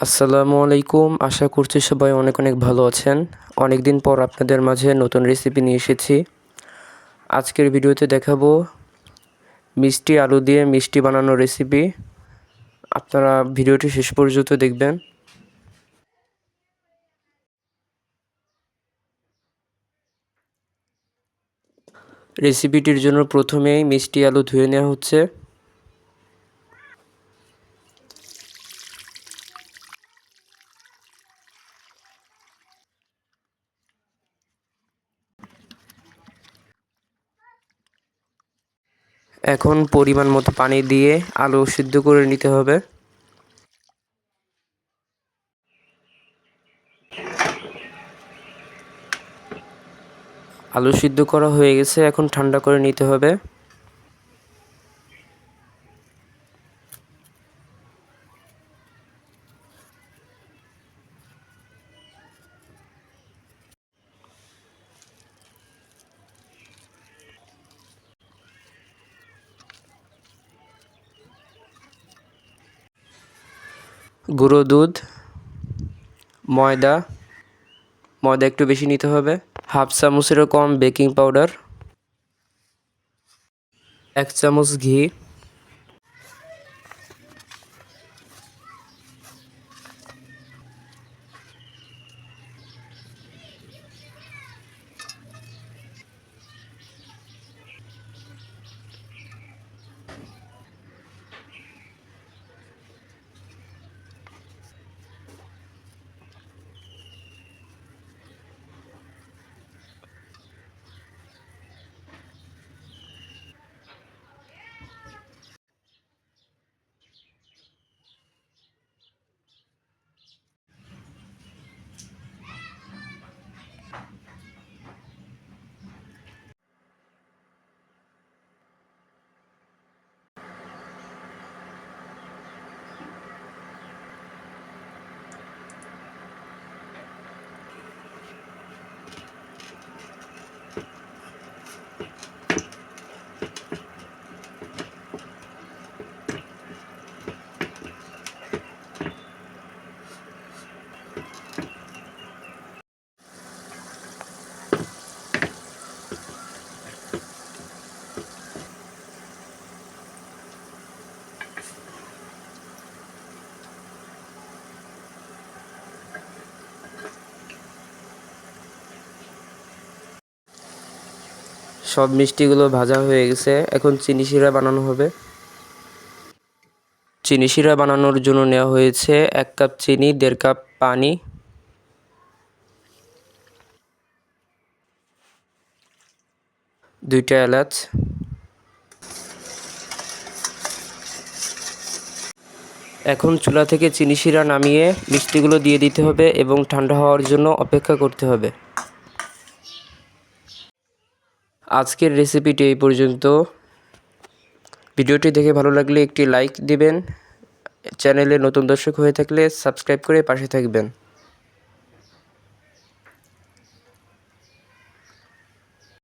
আসসালামু আলাইকুম। আশা করছি সবাই অনেক অনেক ভালো আছেন। অনেক দিন পর আপনাদের মাঝে নতুন রেসিপি নিয়ে এসেছি। আজকের ভিডিওতে দেখাবো মিষ্টি আলু দিয়ে মিষ্টি বানানোর রেসিপি। আপনারা ভিডিওটি শেষ পর্যন্ত দেখবেন। রেসিপিটির জন্য প্রথমেই মিষ্টি আলু ধুয়ে নেওয়া হচ্ছে। এখন পরিমাণ মতো পানি দিয়ে আলু সিদ্ধ করে নিতে হবে। আলু সিদ্ধ করা হয়ে গেছে, এখন ঠান্ডা করে নিতে হবে। গুঁড়ো দুধ, ময়দা একটু বেশি নিতে হবে, হাফ চামচেরও কম বেকিং পাউডার, 1 চামচ ঘি, সব মিষ্টিগুলো ভাজা হয়ে গেছে। এখন চিনি শিরা বানানো হবে। চিনি শিরা বানানোর জন্য নেওয়া হয়েছে 1 কাপ চিনি, 1.5 কাপ পানি, 2টা এলাচ। এখন চুলা থেকে চিনি শিরা নামিয়ে মিষ্টিগুলো দিয়ে দিতে হবে এবং ঠান্ডা হওয়ার জন্য অপেক্ষা করতে হবে। আজকের রেসিপিটি এই পর্যন্ত। ভিডিওটি দেখে ভালো লাগলে একটি লাইক দিবেন। চ্যানেলে নতুন দর্শক হয়ে থাকলে সাবস্ক্রাইব করে পাশে থাকবেন।